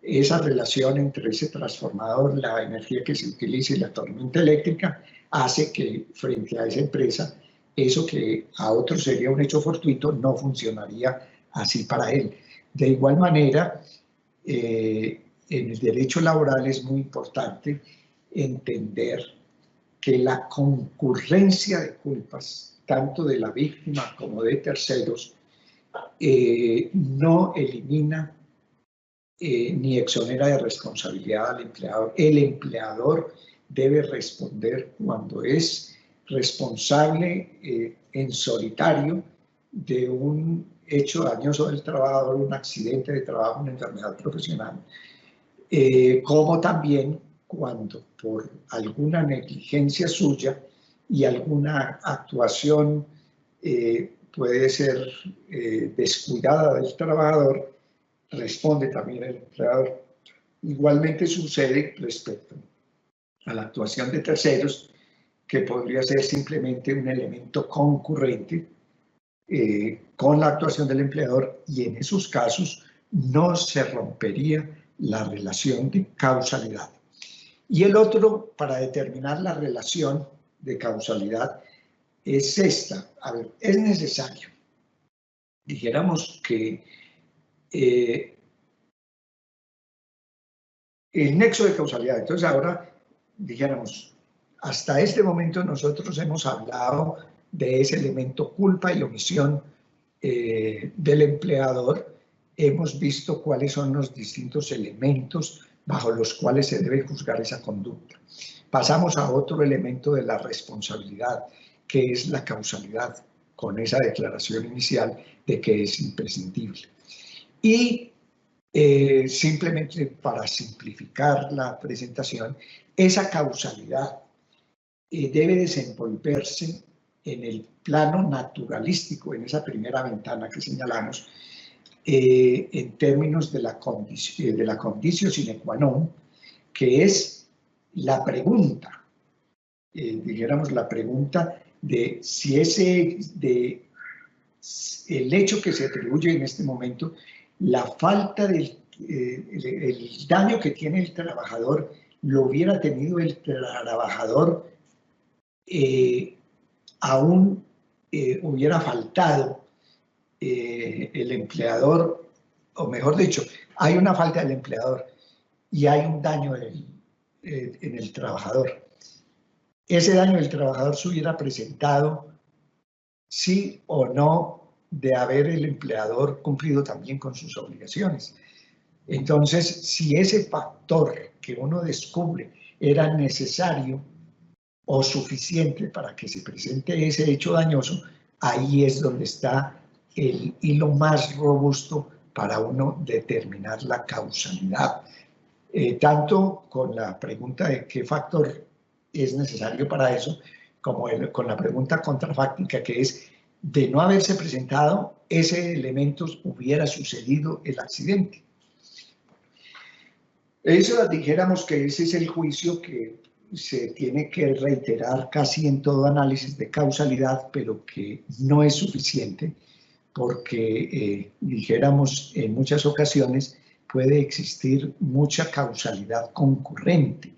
Esa relación entre ese transformador, la energía que se utiliza y la tormenta eléctrica hace que frente a esa empresa, eso que a otro sería un hecho fortuito no funcionaría así para él. De igual manera, en el derecho laboral es muy importante entender que la concurrencia de culpas, tanto de la víctima como de terceros, no elimina ni exonera de responsabilidad al empleador. El empleador debe responder cuando es responsable en solitario de un hecho dañoso del trabajador, un accidente de trabajo, una enfermedad profesional, como también cuando por alguna negligencia suya y alguna actuación puede ser descuidada del trabajador, responde también el empleador. Igualmente sucede respecto a la actuación de terceros, que podría ser simplemente un elemento concurrente con la actuación del empleador, y en esos casos no se rompería la relación de causalidad. Y el otro, para determinar la relación de causalidad, es esta. A ver, es necesario, dijéramos que el nexo de causalidad. Entonces ahora, dijéramos, hasta este momento nosotros hemos hablado de ese elemento culpa y omisión del empleador. Hemos visto cuáles son los distintos elementos bajo los cuales se debe juzgar esa conducta. Pasamos a otro elemento de la responsabilidad, que es la causalidad, con esa declaración inicial de que es imprescindible. Y simplemente para simplificar la presentación, esa causalidad debe desenvolverse en el plano naturalístico, en esa primera ventana que señalamos, en términos de la conditio sine qua non, que es la pregunta, dijéramos la pregunta de si el hecho que se atribuye en este momento, la falta del el daño que tiene el trabajador, lo hubiera tenido el trabajador aún hubiera faltado el empleador, o mejor dicho, hay una falta del empleador y hay un daño en el trabajador. Ese daño del trabajador se hubiera presentado sí o no de haber el empleador cumplido también con sus obligaciones. Entonces, si ese factor que uno descubre era necesario o suficiente para que se presente ese hecho dañoso, ahí es donde está el hilo más robusto para uno determinar la causalidad. tanto con la pregunta de qué factor es necesario para eso, como con la pregunta contrafáctica, que es, de no haberse presentado ese elemento, hubiera sucedido el accidente. Eso dijéramos que ese es el juicio que se tiene que reiterar casi en todo análisis de causalidad, pero que no es suficiente, porque dijéramos en muchas ocasiones puede existir mucha causalidad concurrente.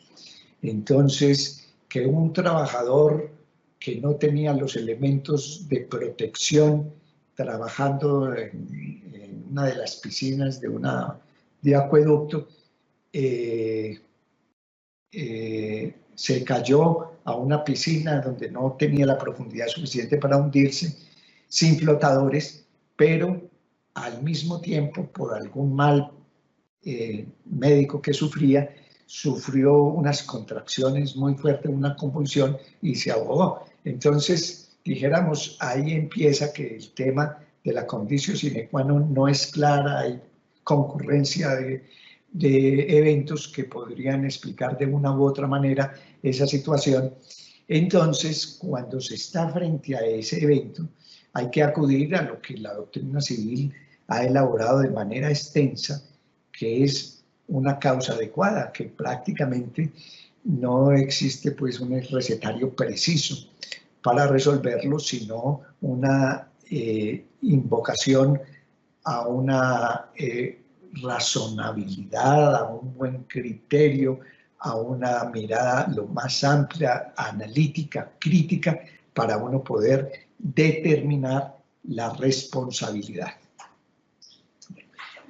Entonces, que un trabajador que no tenía los elementos de protección trabajando en una de las piscinas de acueducto, se cayó a una piscina donde no tenía la profundidad suficiente para hundirse, sin flotadores, pero al mismo tiempo, por algún mal médico que sufrió unas contracciones muy fuertes, una convulsión y se ahogó. Entonces, dijéramos, ahí empieza que el tema de la condicio sine qua non no es clara, hay concurrencia de eventos que podrían explicar de una u otra manera esa situación. Entonces, cuando se está frente a ese evento, hay que acudir a lo que la doctrina civil ha elaborado de manera extensa, que es una causa adecuada, que prácticamente no existe pues un recetario preciso para resolverlo, sino una invocación a una razonabilidad, a un buen criterio, a una mirada lo más amplia, analítica, crítica, para uno poder determinar la responsabilidad.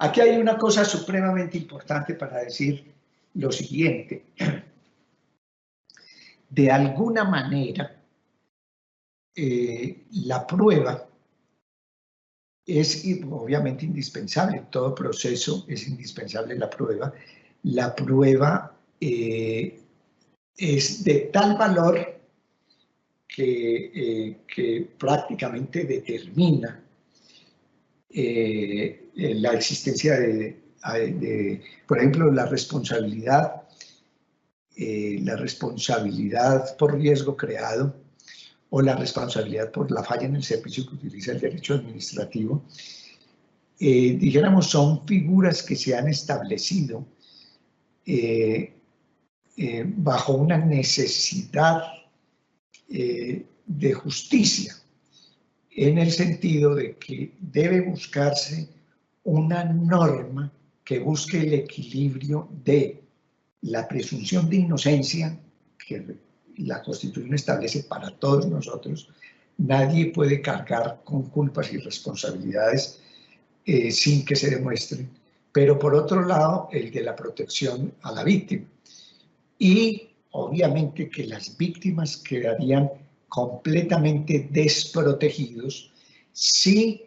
Aquí hay una cosa supremamente importante para decir lo siguiente. De alguna manera, la prueba es obviamente indispensable, todo proceso es indispensable la prueba. La prueba es de tal valor que prácticamente determina la existencia por ejemplo, la responsabilidad por riesgo creado o la responsabilidad por la falla en el servicio que utiliza el derecho administrativo, dijéramos, son figuras que se han establecido bajo una necesidad de justicia, en el sentido de que debe buscarse una norma que busque el equilibrio de la presunción de inocencia, que la Constitución establece para todos nosotros. Nadie puede cargar con culpas y responsabilidades sin que se demuestren, pero por otro lado, el de la protección a la víctima. Y obviamente que las víctimas quedarían completamente desprotegidos si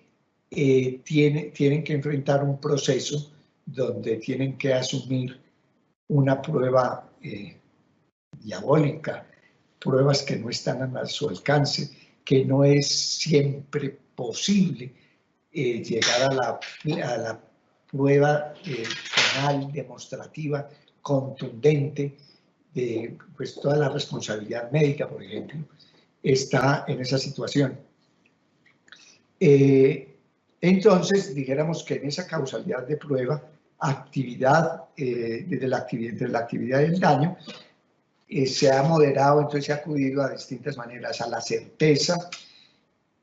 tienen que enfrentar un proceso donde tienen que asumir una prueba diabólica, pruebas que no están a su alcance, que no es siempre posible llegar a la prueba penal, demostrativa, contundente, de pues, toda la responsabilidad médica, por ejemplo, está en esa situación. Entonces, dijéramos que en esa causalidad de prueba, desde la actividad del daño, se ha moderado, entonces se ha acudido a distintas maneras a la certeza,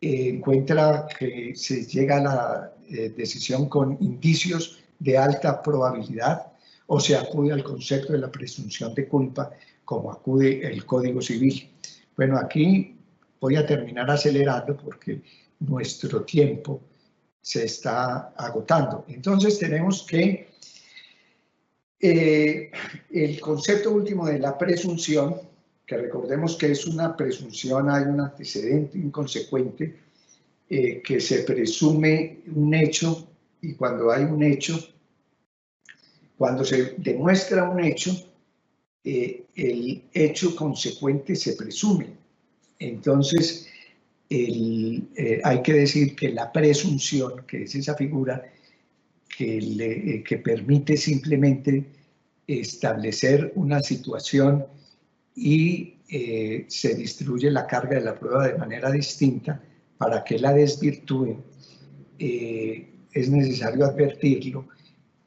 encuentra que se llega a la decisión con indicios de alta probabilidad, o se acude al concepto de la presunción de culpa, como acude el Código Civil. Bueno, aquí voy a terminar acelerando porque nuestro tiempo se está agotando. Entonces tenemos que el concepto último de la presunción, que recordemos que es una presunción, hay un antecedente inconsecuente, que se presume un hecho, y cuando hay un hecho, cuando se demuestra un hecho, el hecho consecuente se presume. Entonces, hay que decir que la presunción, que es esa figura que permite simplemente establecer una situación y se distribuye la carga de la prueba de manera distinta para que la desvirtúen, es necesario advertirlo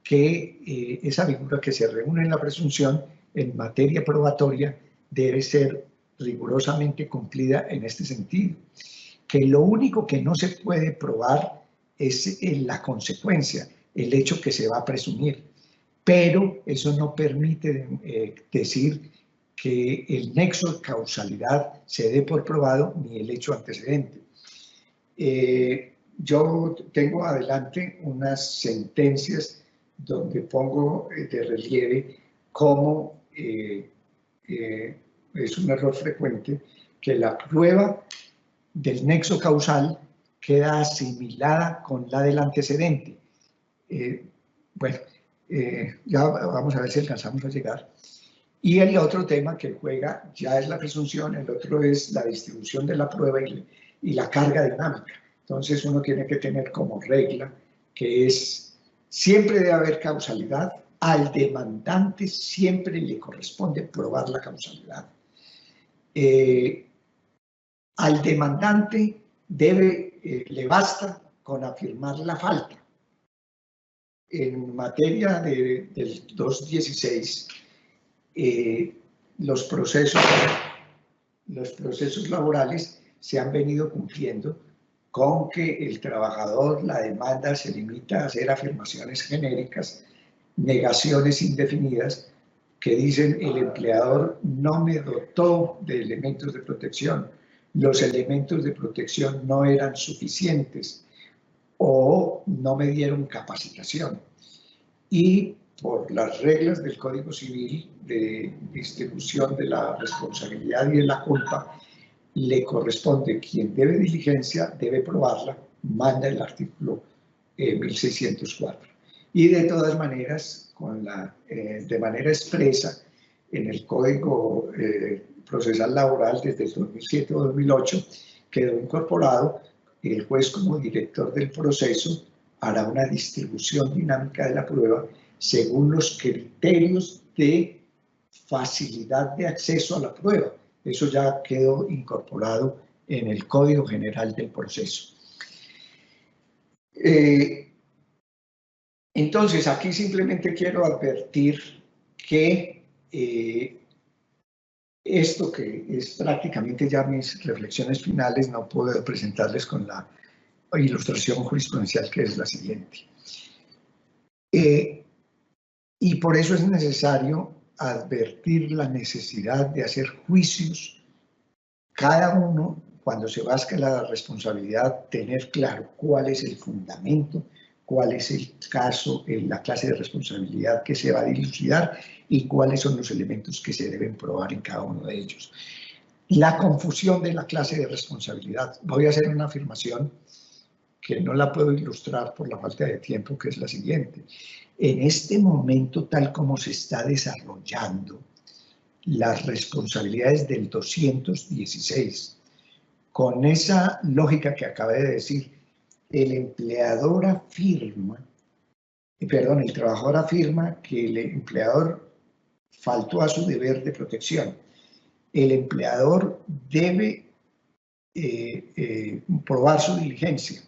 que esa figura que se reúne en la presunción en materia probatoria debe ser rigurosamente cumplida en este sentido, que lo único que no se puede probar es la consecuencia, el hecho que se va a presumir, pero eso no permite decir que el nexo de causalidad se dé por probado ni el hecho antecedente. Yo tengo adelante unas sentencias donde pongo de relieve cómo es un error frecuente que la prueba del nexo causal queda asimilada con la del antecedente. Bueno, ya vamos a ver si alcanzamos a llegar. Y el otro tema que juega ya es la presunción, el otro es la distribución de la prueba y la carga dinámica. Entonces uno tiene que tener como regla que es, siempre debe haber causalidad, al demandante siempre le corresponde probar la causalidad. Al demandante le basta con afirmar la falta. En materia del 216, los procesos laborales se han venido cumpliendo con que el trabajador, la demanda se limita a hacer afirmaciones genéricas, negaciones indefinidas que dicen el empleador no me dotó de elementos de protección, los elementos de protección no eran suficientes o no me dieron capacitación. Y por las reglas del Código Civil de distribución de la responsabilidad y de la culpa, le corresponde quien debe diligencia, debe probarla, manda el artículo 1604. Y de todas maneras, de manera expresa, en el Código Procesal Laboral desde el 2007 o 2008 quedó incorporado, el juez como director del proceso hará una distribución dinámica de la prueba según los criterios de facilidad de acceso a la prueba. Eso ya quedó incorporado en el Código General del Proceso. Entonces, aquí simplemente quiero advertir que esto que es prácticamente ya mis reflexiones finales, no puedo presentarles con la ilustración jurisprudencial que es la siguiente. Y por eso es necesario advertir la necesidad de hacer juicios, cada uno, cuando se basca la responsabilidad, tener claro cuál es el fundamento, cuál es el caso, la clase de responsabilidad que se va a dilucidar y cuáles son los elementos que se deben probar en cada uno de ellos. La confusión de la clase de responsabilidad. Voy a hacer una afirmación que no la puedo ilustrar por la falta de tiempo, que es la siguiente. En este momento, tal como se está desarrollando las responsabilidades del 216, con esa lógica que acabé de decir, el trabajador afirma que el empleador faltó a su deber de protección. El empleador debe probar su diligencia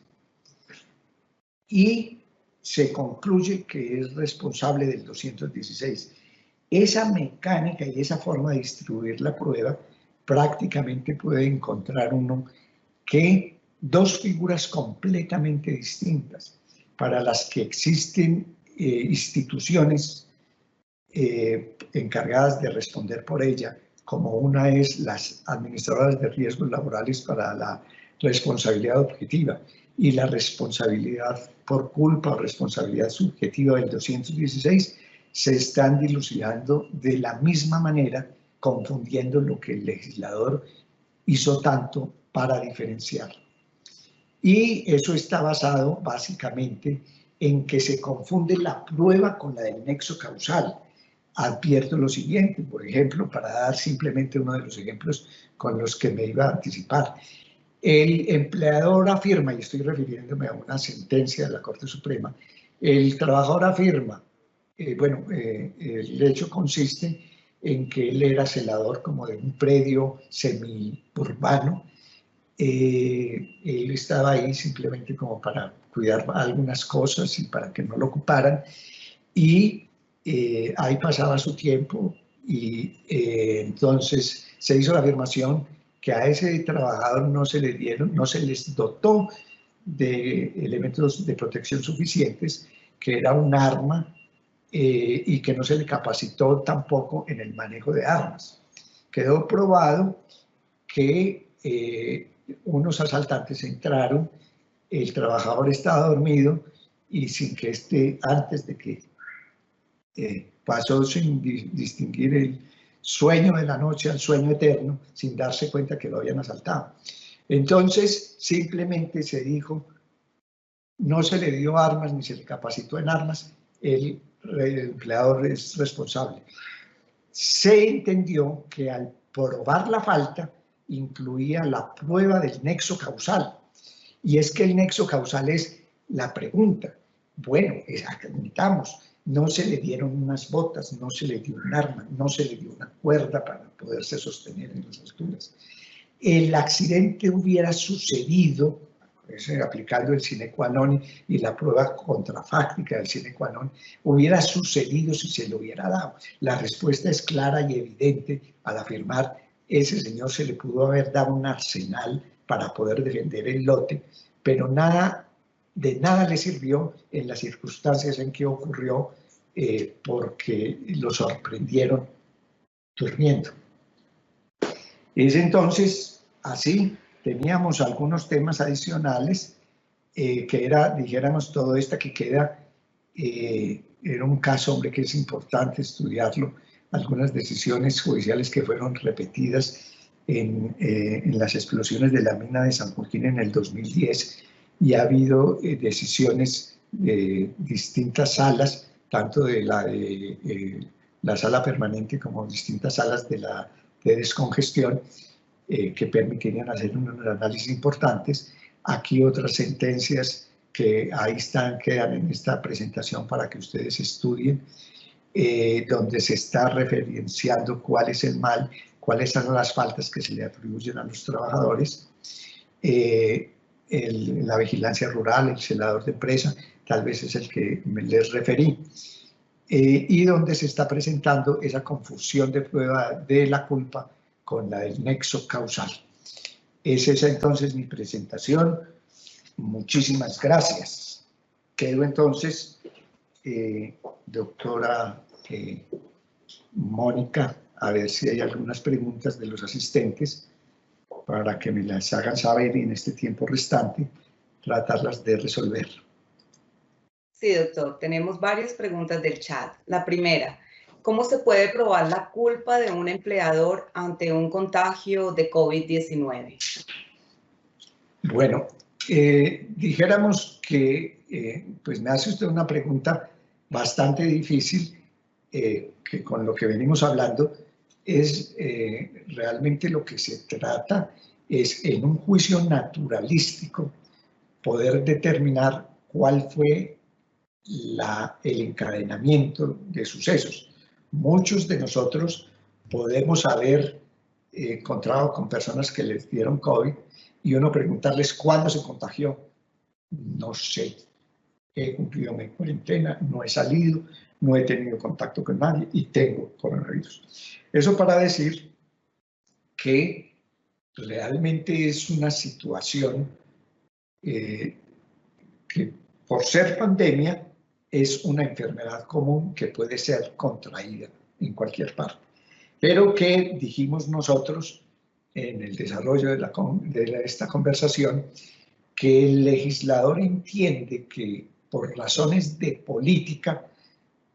y se concluye que es responsable del 216. Esa mecánica y esa forma de distribuir la prueba prácticamente puede encontrar uno que dos figuras completamente distintas para las que existen instituciones encargadas de responder por ella, como una es las administradoras de riesgos laborales para la responsabilidad objetiva y la responsabilidad por culpa o responsabilidad subjetiva del 216, se están dilucidando de la misma manera, confundiendo lo que el legislador hizo tanto para diferenciar. Y eso está basado básicamente en que se confunde la prueba con la del nexo causal. Advierto lo siguiente, por ejemplo, para dar simplemente uno de los ejemplos con los que me iba a anticipar. El empleador afirma, y estoy refiriéndome a una sentencia de la Corte Suprema, el trabajador afirma, el hecho consiste en que él era celador como de un predio semi-urbano. Él estaba ahí simplemente como para cuidar algunas cosas y para que no lo ocuparan. Y ahí pasaba su tiempo y entonces se hizo la afirmación que a ese trabajador no se les dotó de elementos de protección suficientes, que era un arma, y que no se le capacitó tampoco en el manejo de armas. Quedó probado que unos asaltantes entraron, el trabajador estaba dormido y sin que antes de que pasó sin distinguir el sueño de la noche al sueño eterno, sin darse cuenta que lo habían asaltado. Entonces, simplemente se dijo, no se le dio armas ni se le capacitó en armas, el empleador es responsable. Se entendió que al probar la falta incluía la prueba del nexo causal. Y es que el nexo causal es la pregunta. Bueno, admitamos, no se le dieron unas botas, no se le dio un arma, no se le dio una cuerda para poderse sostener en las alturas. El accidente hubiera sucedido, aplicando el sine qua non y la prueba contrafáctica del sine qua non, hubiera sucedido si se lo hubiera dado. La respuesta es clara y evidente al afirmar, ese señor se le pudo haber dado un arsenal para poder defender el lote, pero de nada le sirvió en las circunstancias en que ocurrió, porque lo sorprendieron durmiendo. Es entonces así, teníamos algunos temas adicionales, que era, dijéramos, todo esto que queda, era un caso, hombre, que es importante estudiarlo, algunas decisiones judiciales que fueron repetidas en las explosiones de la mina de San Joaquín en el 2010, y ha habido decisiones de distintas salas, tanto de la sala permanente como distintas salas de descongestión, que permitirían hacer unos análisis importantes. Aquí otras sentencias que ahí están, quedan en esta presentación para que ustedes estudien, donde se está referenciando cuál es el mal, cuáles son las faltas que se le atribuyen a los trabajadores. La vigilancia rural, el celador de empresa, tal vez es el que les referí, y donde se está presentando esa confusión de prueba de la culpa con la del nexo causal. Es esa entonces mi presentación. Muchísimas gracias. Quedo entonces, doctora Mónica, a ver si hay algunas preguntas de los asistentes para que me las hagan saber y en este tiempo restante tratarlas de resolver. Sí, doctor, tenemos varias preguntas del chat. La primera, ¿cómo se puede probar la culpa de un empleador ante un contagio de COVID-19? Bueno, dijéramos que, pues me hace usted una pregunta bastante difícil, que con lo que venimos hablando es realmente lo que se trata es en un juicio naturalístico poder determinar cuál fue el encadenamiento de sucesos. Muchos de nosotros podemos haber encontrado con personas que les dieron COVID y uno preguntarles cuándo se contagió. No sé, he cumplido mi cuarentena, no he salido, no he tenido contacto con nadie y tengo coronavirus. Eso para decir que realmente es una situación que por ser pandemia es una enfermedad común que puede ser contraída en cualquier parte, pero que dijimos nosotros en el desarrollo de esta conversación que el legislador entiende que por razones de política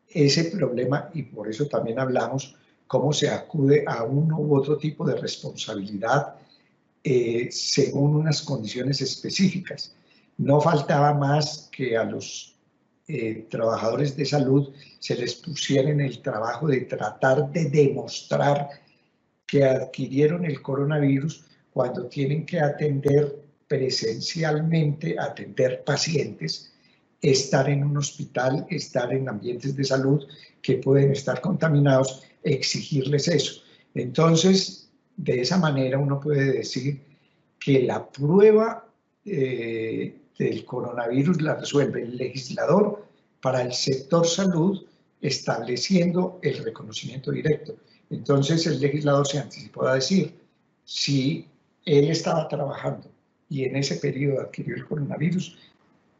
ese problema, y por eso también hablamos cómo se acude a uno u otro tipo de responsabilidad según unas condiciones específicas. No faltaba más que a los trabajadores de salud se les pusiera en el trabajo de tratar de demostrar que adquirieron el coronavirus cuando tienen que atender presencialmente, atender pacientes estar en un hospital, estar en ambientes de salud que pueden estar contaminados, exigirles eso. Entonces, de esa manera uno puede decir que la prueba del coronavirus la resuelve el legislador para el sector salud, estableciendo el reconocimiento directo. Entonces el legislador se anticipó a decir, si él estaba trabajando y en ese periodo adquirió el coronavirus,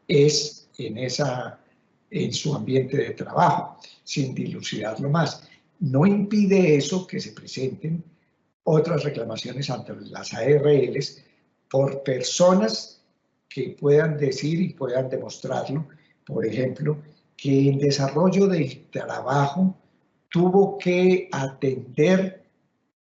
es en su ambiente de trabajo, sin dilucidarlo más. No impide eso que se presenten otras reclamaciones ante las ARLs por personas que puedan decir y puedan demostrarlo, por ejemplo, que en desarrollo del trabajo tuvo que atender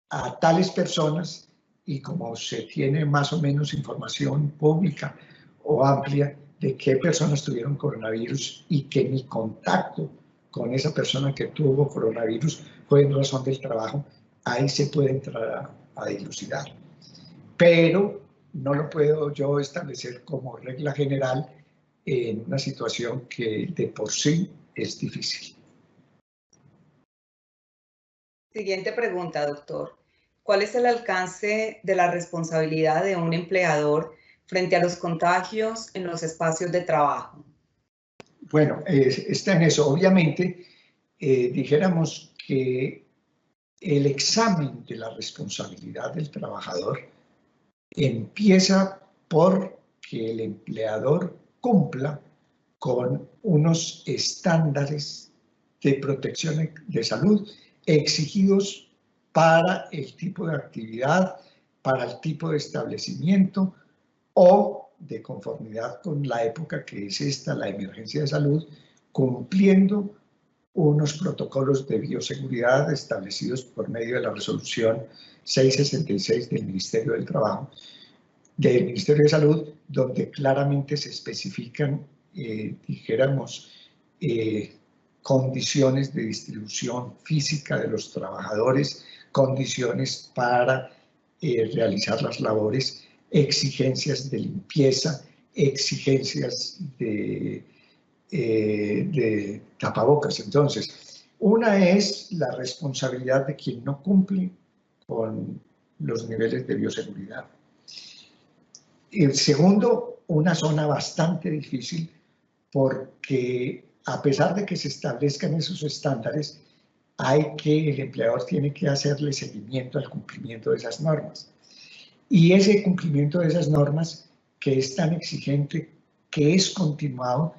a tales personas y como se tiene más o menos información pública o amplia de qué personas tuvieron coronavirus y que mi contacto con esa persona que tuvo coronavirus fue en razón del trabajo, ahí se puede entrar a dilucidar. Pero no lo puedo yo establecer como regla general en una situación que de por sí es difícil. Siguiente pregunta, doctor. ¿Cuál es el alcance de la responsabilidad de un empleador frente a los contagios en los espacios de trabajo? Bueno, está en eso. Obviamente, dijéramos que el examen de la responsabilidad del trabajador empieza por que el empleador cumpla con unos estándares de protección de salud exigidos para el tipo de actividad, para el tipo de establecimiento o de conformidad con la época que es esta, la emergencia de salud, cumpliendo unos protocolos de bioseguridad establecidos por medio de la resolución 666 del Ministerio del Trabajo, del Ministerio de Salud, donde claramente se especifican, dijéramos, condiciones de distribución física de los trabajadores, condiciones para realizar las labores, exigencias de limpieza, exigencias de tapabocas. Entonces, una es la responsabilidad de quien no cumple con los niveles de bioseguridad. El segundo, una zona bastante difícil porque a pesar de que se establezcan esos estándares, el empleador tiene que hacerle seguimiento al cumplimiento de esas normas. Y ese cumplimiento de esas normas, que es tan exigente, que es continuado,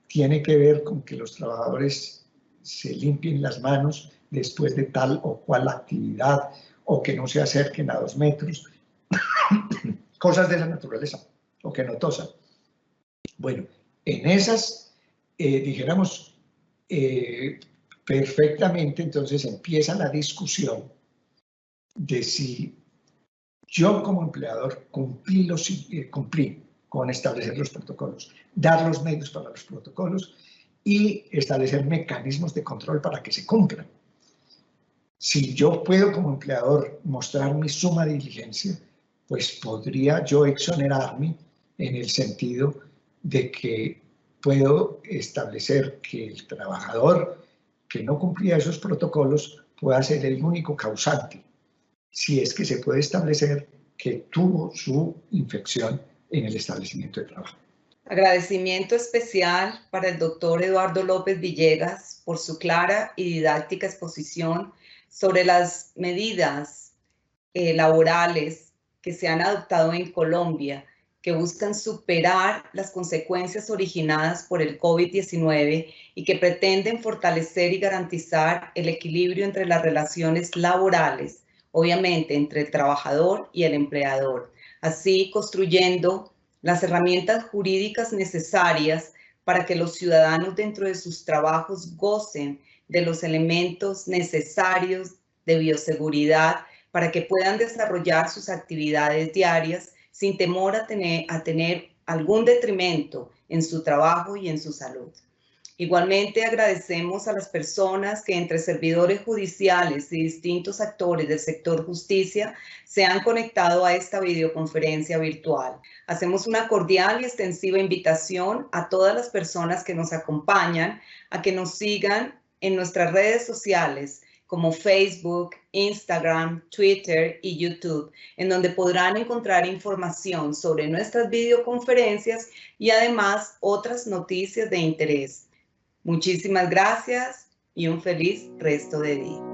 tiene que ver con que los trabajadores se limpien las manos después de tal o cual actividad, o que no se acerquen a 2 metros, cosas de esa naturaleza, o que no tosan. Bueno, en esas, dijéramos, perfectamente, entonces empieza la discusión de si yo como empleador cumplí con establecer los protocolos, dar los medios para los protocolos y establecer mecanismos de control para que se cumplan. Si yo puedo como empleador mostrar mi suma diligencia, pues podría yo exonerarme en el sentido de que puedo establecer que el trabajador que no cumplía esos protocolos pueda ser el único causante, si es que se puede establecer que tuvo su infección en el establecimiento de trabajo. Agradecimiento especial para el doctor Eduardo López Villegas por su clara y didáctica exposición sobre las medidas laborales que se han adoptado en Colombia, que buscan superar las consecuencias originadas por el COVID-19 y que pretenden fortalecer y garantizar el equilibrio entre las relaciones laborales, obviamente entre el trabajador y el empleador, así construyendo las herramientas jurídicas necesarias para que los ciudadanos dentro de sus trabajos gocen de los elementos necesarios de bioseguridad para que puedan desarrollar sus actividades diarias sin temor a tener algún detrimento en su trabajo y en su salud. Igualmente agradecemos a las personas que entre servidores judiciales y distintos actores del sector justicia se han conectado a esta videoconferencia virtual. Hacemos una cordial y extensiva invitación a todas las personas que nos acompañan a que nos sigan en nuestras redes sociales como Facebook, Instagram, Twitter y YouTube, en donde podrán encontrar información sobre nuestras videoconferencias y además otras noticias de interés. Muchísimas gracias y un feliz resto de día.